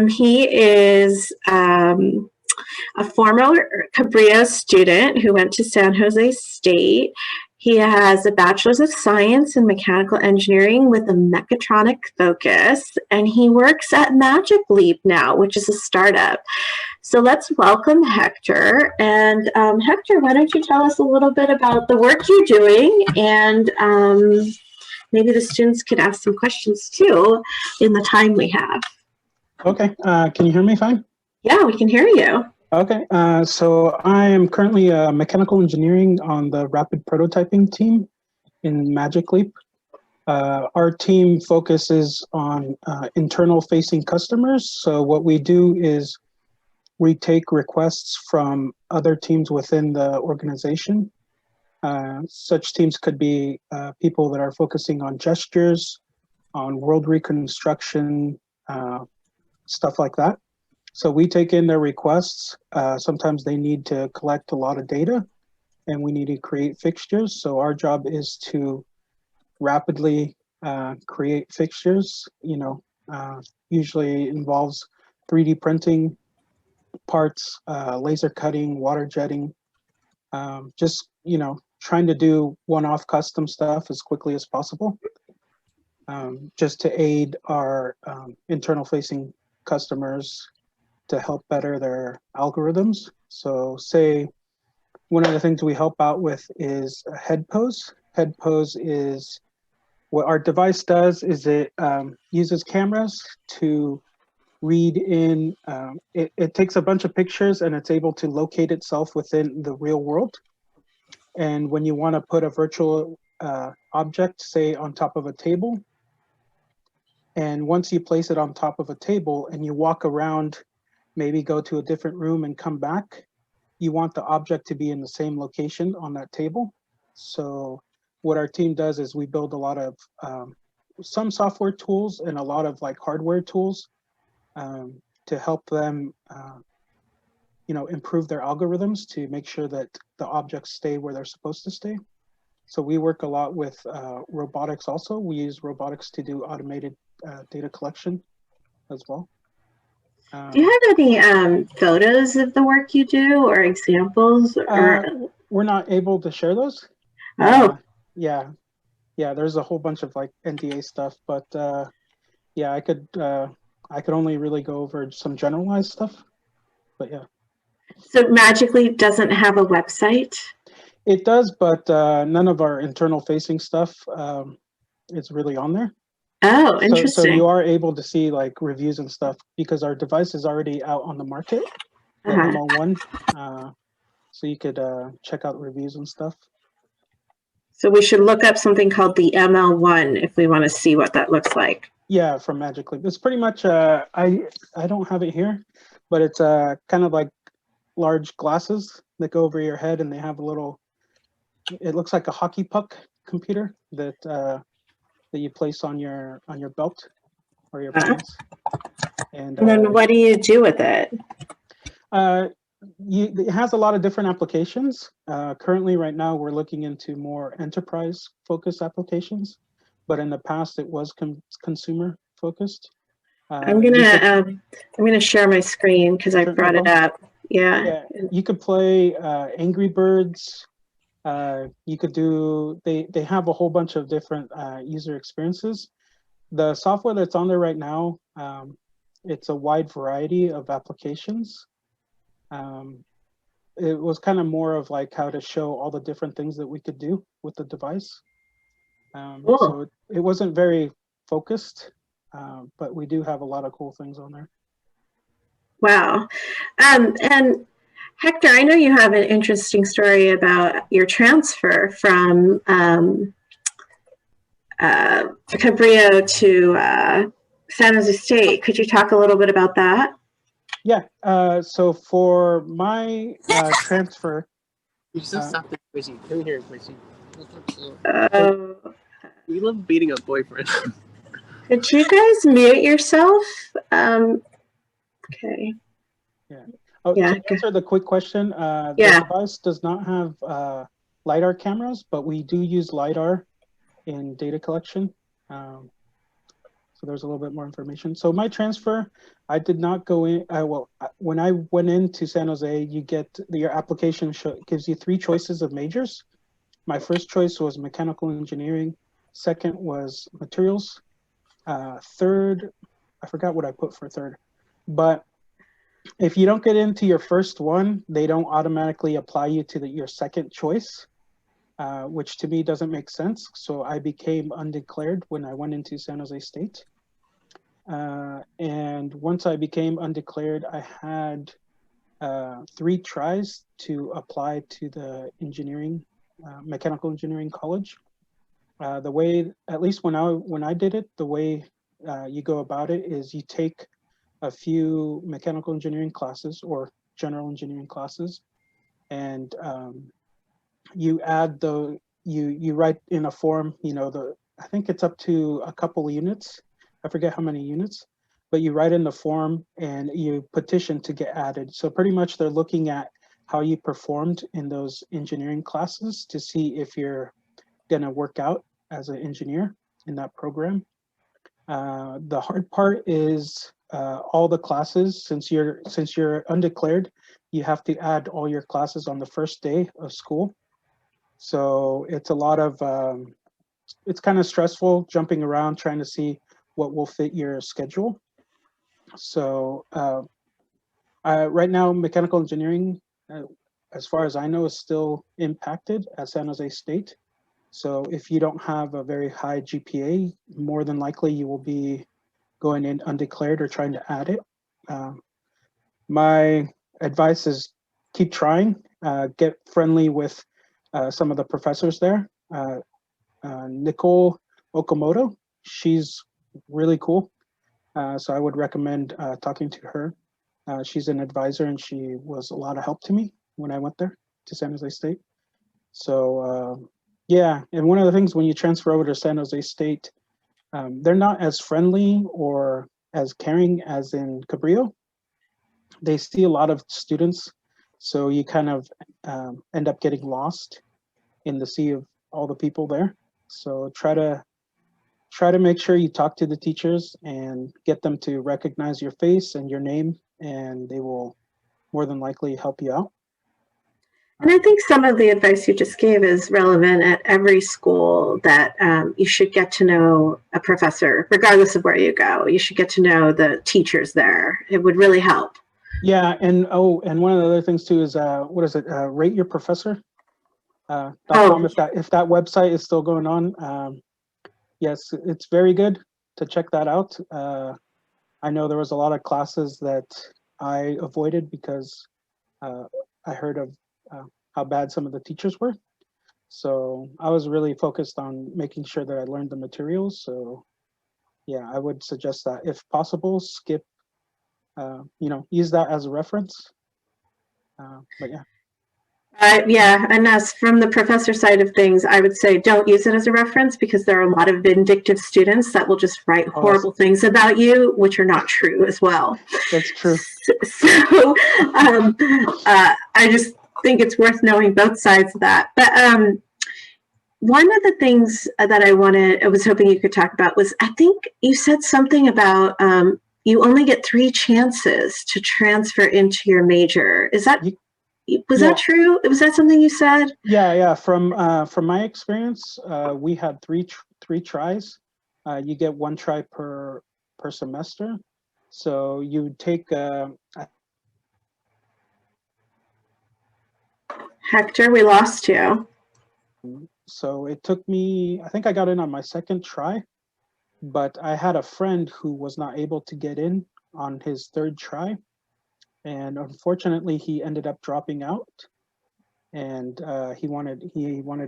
He is a former Cabrillo student who went to San Jose State. He has a bachelor's of science in mechanical engineering with a mechatronic focus, and he works at Magic Leap now, which is a startup. So let's welcome Hector. And Hector, why don't you tell us a little bit about the work you're doing, and maybe the students could ask some questions too in the time we have. Okay, can you hear me fine? Yeah, we can hear you. Okay, so I am currently a mechanical engineering on the rapid prototyping team in Magic Leap. Our team focuses on internal facing customers. So what we do is we take requests from other teams within the organization. Such teams could be people that are focusing on gestures, on world reconstruction, stuff like that. So we take in their requests. Sometimes they need to collect a lot of data and we need to create fixtures. So our job is to rapidly create fixtures, usually involves 3D printing parts, laser cutting, water jetting, just, trying to do one-off custom stuff as quickly as possible, just to aid our internal facing customers to help better their algorithms. So say one of the things we help out with is a head pose. Head pose is what our device does is it uses cameras to read in, it takes a bunch of pictures and it's able to locate itself within the real world. And when you want to put a virtual object, say on top of a table, and once you place it on top of a table and you walk around, maybe go to a different room and come back, you want the object to be in the same location on that table. So what our team does is we build a lot of some software tools and a lot of like hardware tools to help them improve their algorithms to make sure that the objects stay where they're supposed to stay. So we work a lot with robotics also. We use robotics to do automated data collection as well. Do you have any photos of the work you do or examples? We're not able to share those. Oh. Yeah, there's a whole bunch of like NDA stuff, but yeah, I could only really go over some generalized stuff, but yeah. So Magic Leap doesn't have a website? It does, but none of our internal facing stuff is really on there. Oh, interesting. So you are able to see like reviews and stuff because our device is already out on the market, the ML1. So you could check out reviews and stuff. So we should look up something called the ML1 if we want to see what that looks like. Yeah, from Magic Leap. It's pretty much, I don't have it here, but it's kind of like large glasses that go over your head and they have a little, it looks like a hockey puck computer that you place on your belt or your pants. And then what do you do with it? It has a lot of different applications. Currently, right now, we're looking into more enterprise-focused applications, but in the past, it was consumer focused. I'm gonna share my screen because I brought it up. Yeah. You could play Angry Birds. You could do. They have a whole bunch of different user experiences. The software that's on there right now, it's a wide variety of applications. It was kind of more of like how to show all the different things that we could do with the device. Cool. So it wasn't very focused, but we do have a lot of cool things on there. Wow. And Hector, I know you have an interesting story about your transfer from Cabrillo to San Jose State. Could you talk a little bit about that? Yeah, so for my transfer... You just stop this crazy. Come here, crazy. We love beating up boyfriend. Could you guys mute yourself? Okay. Yeah. Oh, yeah. To answer the quick question, the device does not have LiDAR cameras, but we do use LiDAR in data collection. So there's a little bit more information. So my transfer, I did not go in. When I went into San Jose, you get your application gives you 3 choices of majors. My first choice was mechanical engineering. Second was materials. Third, I forgot what I put for third. But if you don't get into your first one, they don't automatically apply you to your second choice, which to me doesn't make sense. So I became undeclared when I went into San Jose State. And once I became undeclared, I had 3 tries to apply to the mechanical engineering college. The way, at least when I did it, the way you go about it is you take a few mechanical engineering classes or general engineering classes, and you add you write in a form, I think it's up to a couple of units. I forget how many units, but you write in the form and you petition to get added. So pretty much they're looking at how you performed in those engineering classes to see if you're gonna work out as an engineer in that program. The hard part is all the classes. Since you're undeclared, you have to add all your classes on the first day of school. So it's a lot of it's kind of stressful jumping around trying to see what will fit your schedule. So right now, mechanical engineering, as far as I know, is still impacted at San Jose State. So if you don't have a very high GPA, more than likely you will be going in undeclared or trying to add it. My advice is keep trying, get friendly with some of the professors there. Nicole Okamoto, she's really cool. So I would recommend talking to her. She's an advisor and she was a lot of help to me when I went there to San Jose State. So yeah, and one of the things when you transfer over to San Jose State, they're not as friendly or as caring as in Cabrillo. They see a lot of students, so you kind of end up getting lost in the sea of all the people there. So try to make sure you talk to the teachers and get them to recognize your face and your name, and they will more than likely help you out. And I think some of the advice you just gave is relevant at every school, that you should get to know a professor, regardless of where you go. You should get to know the teachers there. It would really help. Yeah, and one of the other things too is what is it? Rate Your Professor. .com, if that website is still going on. Yes, it's very good to check that out. I know there was a lot of classes that I avoided because I heard of how bad some of the teachers were. So I was really focused on making sure that I learned the materials. So yeah, I would suggest that if possible, skip, use that as a reference. But yeah. Yeah, and as from the professor side of things, I would say don't use it as a reference, because there are a lot of vindictive students that will just write horrible things about you, which are not true as well. That's true. So I just think it's worth knowing both sides of that. But one of the things that I was hoping you could talk about was, I think you said something about you only get 3 chances to transfer into your major. Is that was that true? Was that something you said? Yeah. From my experience, we had three tries. You get 1 try per semester. So you take. Hector, we lost you. So it took me. I think I got in on my 2nd try, but I had a friend who was not able to get in on his 3rd try, and unfortunately, he ended up dropping out. And he wanted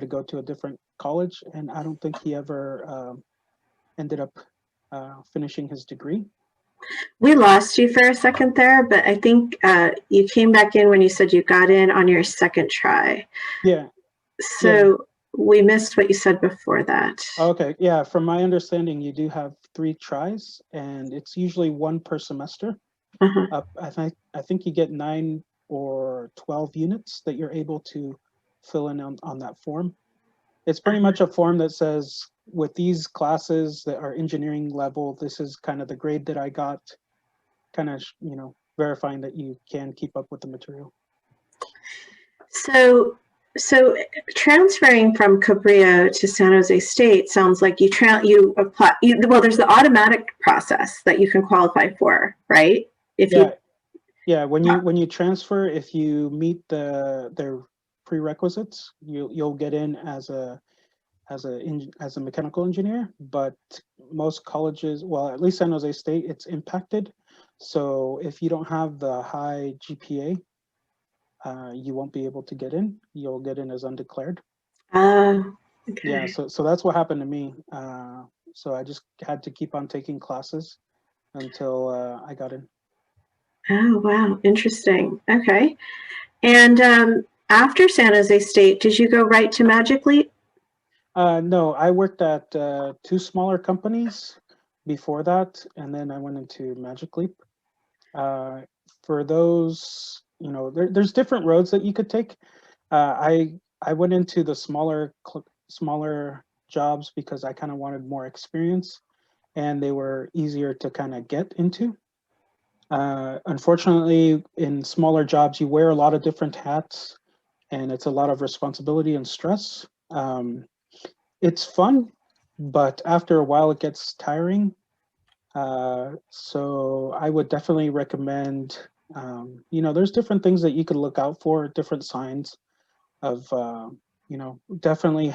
to go to a different college, and I don't think he ever ended up finishing his degree. We lost you for a second there, but I think you came back in when you said you got in on your 2nd try. Yeah. So we missed what you said before that. Okay. Yeah. From my understanding, you do have 3 tries, and it's usually 1 per semester. I think you get 9 or 12 units that you're able to fill in on that form. It's pretty much a form that says, with these classes that are engineering level, this is kind of the grade that I got, kind of, verifying that you can keep up with the material. So transferring from Cabrillo to San Jose State sounds like you apply. Well, there's the automatic process that you can qualify for, right? Yeah. When you transfer, if you meet their prerequisites, you'll get in as a mechanical engineer. But most colleges, well, at least San Jose State, it's impacted. So if you don't have the high GPA, you won't be able to get in. You'll get in as undeclared. Okay. Yeah, so that's what happened to me. So I just had to keep on taking classes until I got in. Oh, wow. Interesting. Okay. And after San Jose State, did you go right to Magic Leap? No, I worked at 2 smaller companies before that, and then I went into Magic Leap. For those, there's different roads that you could take. I went into the smaller jobs because I kind of wanted more experience, and they were easier to kind of get into. Unfortunately, in smaller jobs, you wear a lot of different hats, and it's a lot of responsibility and stress. It's fun, but after a while, it gets tiring. So I would definitely recommend, there's different things that you could look out for, different signs of, definitely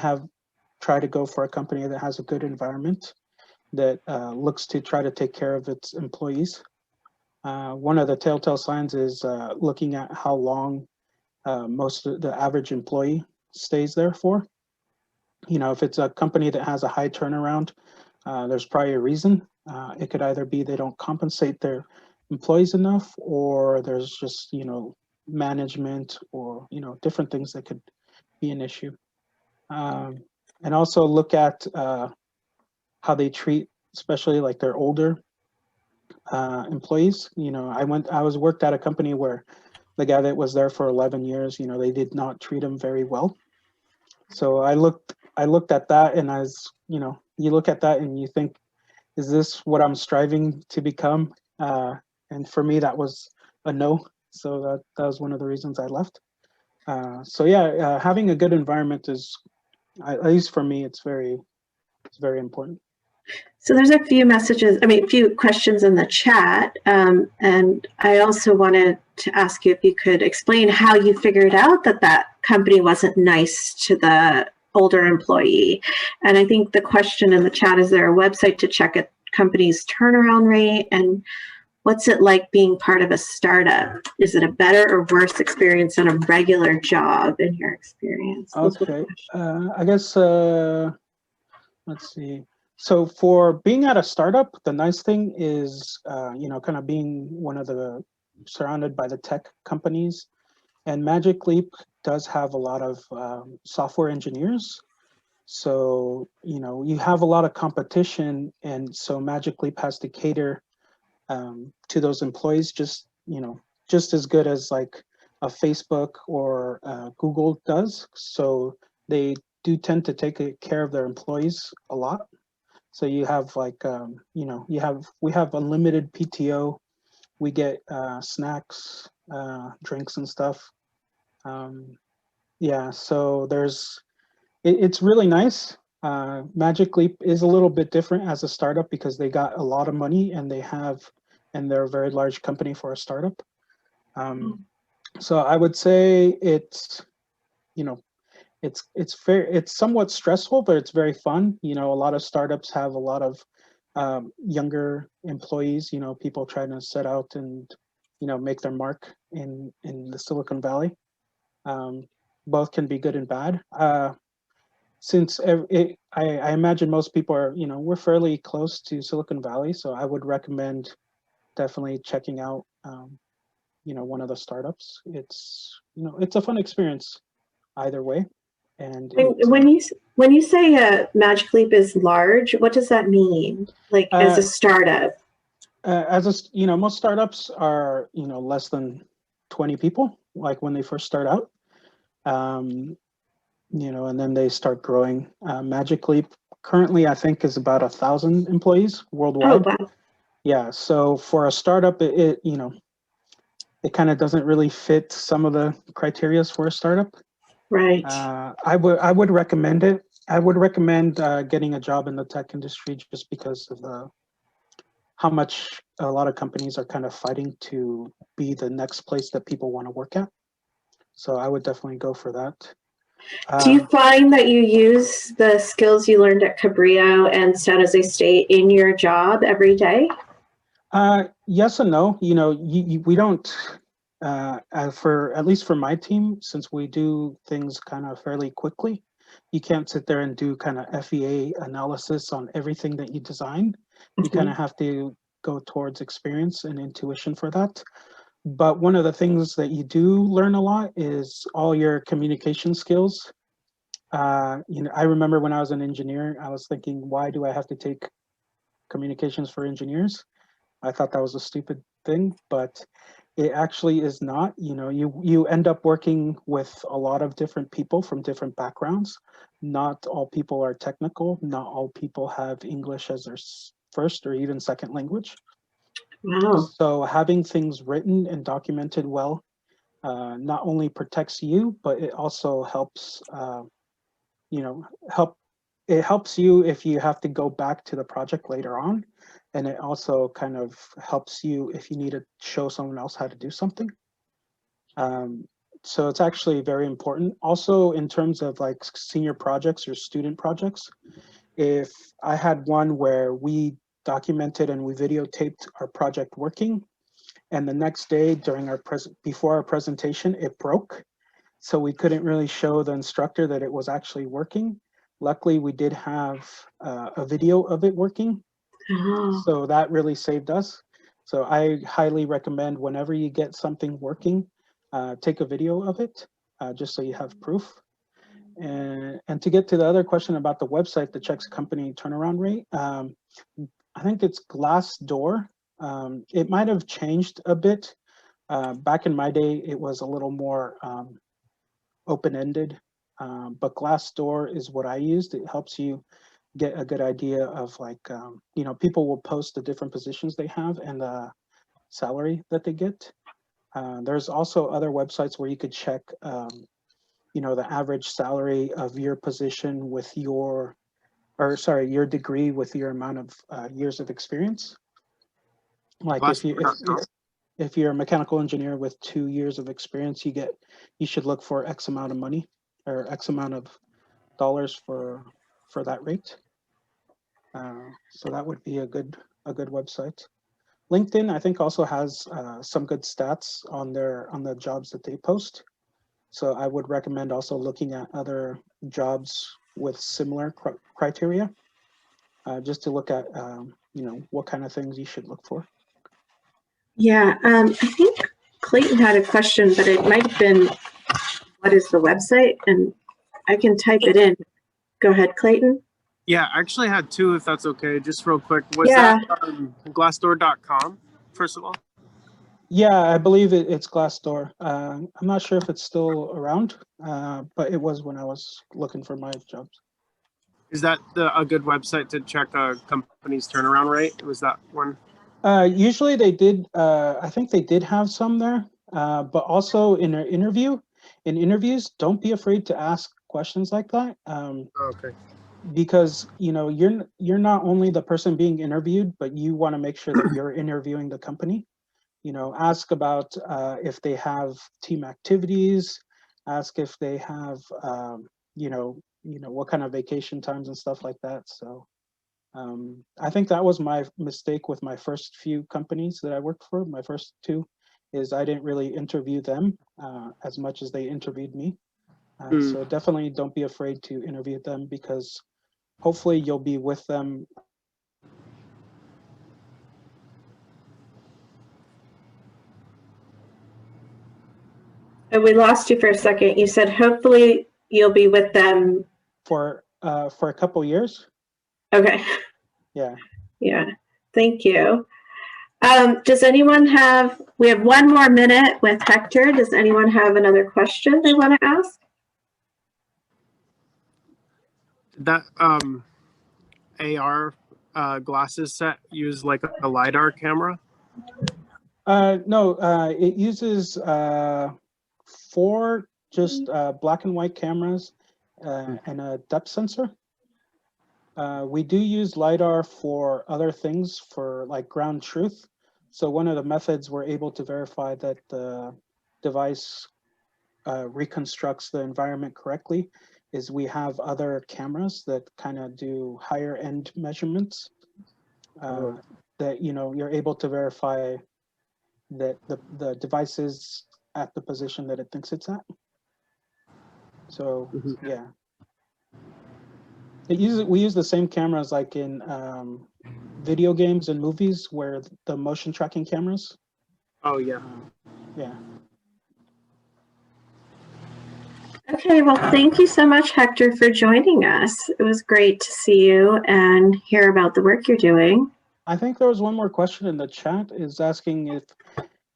try to go for a company that has a good environment, that looks to try to take care of its employees. One of the telltale signs is looking at how long most of the average employee stays there for. If it's a company that has a high turnaround, there's probably a reason. It could either be they don't compensate their employees enough, or there's just, management, or, different things that could be an issue. And also look at how they treat, especially like their older employees. I was worked at a company where the guy that was there for 11 years, they did not treat him very well. So I looked at that, and you look at that and you think, is this what I'm striving to become? And for me, that was a no. So that was one of the reasons I left. So yeah, having a good environment is, at least for me, it's very important. So there's a few questions in the chat. And I also wanted to ask you if you could explain how you figured out that company wasn't nice to the older employee. And I think the question in the chat, is there a website to check a company's turnaround rate? And what's it like being part of a startup? Is it a better or worse experience than a regular job in your experience? Okay, I guess, let's see. So for being at a startup, the nice thing is, kind of being surrounded by the tech companies. And Magic Leap does have a lot of software engineers. So, you have a lot of competition. And so Magic Leap has to cater to those employees just as good as like a Facebook or Google does. So they do tend to take care of their employees a lot. So you have like, we have unlimited PTO. We get snacks, drinks and stuff. Yeah, so it's really nice. Magic Leap is a little bit different as a startup because they got a lot of money, and they're a very large company for a startup. So I would say it's fair. It's somewhat stressful, but it's very fun. A lot of startups have a lot of younger employees. People trying to set out and make their mark in the Silicon Valley. Both can be good and bad. Since I imagine most people are, we're fairly close to Silicon Valley, so I would recommend definitely checking out, one of the startups. It's a fun experience either way. And when you say Magic Leap is large, what does that mean? Like as a startup? Most startups are less than 20 people, like when they first start out. and then they start growing. Magic Leap currently, I think, is about 1,000 employees Oh, worldwide. wow. Yeah, so for a startup, it kind of doesn't really fit some of the criterias for a startup. Right. I would recommend it. I would recommend getting a job in the tech industry just because of how much a lot of companies are kind of fighting to be the next place that people want to work at. So I would definitely go for that. Do you find that you use the skills you learned at Cabrillo and San Jose State in your job every day? Yes and no. We don't. For at least for my team, since we do things kind of fairly quickly, you can't sit there and do kind of FEA analysis on everything that you design. You kind of have to go towards experience and intuition for that. But one of the things that you do learn a lot is all your communication skills. I remember when I was an engineer, I was thinking, why do I have to take communications for engineers? I thought that was a stupid thing, but it actually is not. You end up working with a lot of different people from different backgrounds. Not all people are technical. Not all people have English as their first or even second language. Wow. So having things written and documented well not only protects you, but it also helps. Help. It helps you if you have to go back to the project later on, and it also kind of helps you if you need to show someone else how to do something. Um, so it's actually very important. Also, in terms of like senior projects or student projects, if I had one where we documented and we videotaped our project working, and the next day during before our presentation, it broke. So we couldn't really show the instructor that it was actually working. Luckily, we did have a video of it working. Oh. So that really saved us. So I highly recommend whenever you get something working, take a video of it, just so you have proof. And to get to the other question about the website that checks company turnaround rate, I think it's Glassdoor. It might have changed a bit. Back in my day, it was a little more open-ended, but Glassdoor is what I used. It helps you get a good idea of like, people will post the different positions they have and the salary that they get. There's also other websites where you could check, the average salary of your position with your degree with your amount of years of experience. Like if you're a mechanical engineer with 2 years of experience, you should look for X amount of money or X amount of dollars for that rate. So that would be a good website. LinkedIn, I think, also has some good stats on the jobs that they post. So I would recommend also looking at other jobs with similar criteria, just to look at what kind of things you should look for. Yeah, I think Clayton had a question, but it might have been, what is the website? And I can type it in. Go ahead, Clayton. Yeah, I actually had two, if that's okay, just real quick. Was Yeah. that Glassdoor.com, first of all? Yeah, I believe it's Glassdoor. I'm not sure if it's still around, but it was when I was looking for my jobs. Is that a good website to check a company's turnaround rate? Was that one? Usually they did. I think they did have some there, but also in interviews, don't be afraid to ask questions like that. Okay. Because you're not only the person being interviewed, but you want to make sure that you're interviewing the company. Ask about if they have team activities. Ask if they have what kind of vacation times and stuff like that. So I think that was my mistake with my first few companies that I worked for. My first two is I didn't really interview them as much as they interviewed me. So definitely don't be afraid to interview them, because hopefully you'll be with them. We lost you for a second. You said hopefully you'll be with them For a couple years. Okay. Yeah. Yeah. Thank you. Does anyone we have one more minute with Hector. Does anyone have another question they want to ask? Did that AR glasses set use like a LiDAR camera? No, it uses 4 just black and white cameras and a depth sensor. We do use LiDAR for other things, for like ground truth. So one of the methods we're able to verify that the device reconstructs the environment correctly is we have other cameras that kind of do higher end measurements that, you know, you're able to verify that the device is at the position that it thinks it's at. So yeah, we use the same cameras like in video games and movies where the motion tracking cameras. Oh yeah. Yeah. Okay, well, thank you so much, Hector, for joining us. It was great to see you and hear about the work you're doing. I think there was one more question in the chat is asking if,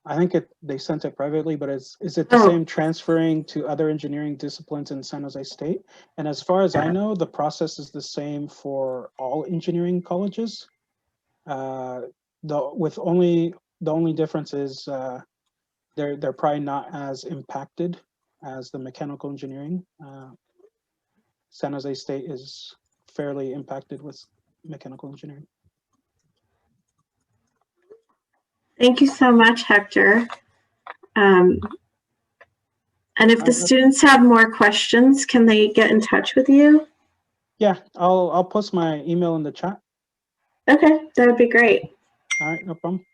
I think they sent it privately, but is it the same transferring to other engineering disciplines in San Jose State? And as far as I know, the process is the same for all engineering colleges. The only difference is they're probably not as impacted as the mechanical engineering. San Jose State is fairly impacted with mechanical engineering. Thank you so much, Hector. And if the students have more questions, can they get in touch with you? Yeah, I'll post my email in the chat. Okay, that would be great. All right, no problem.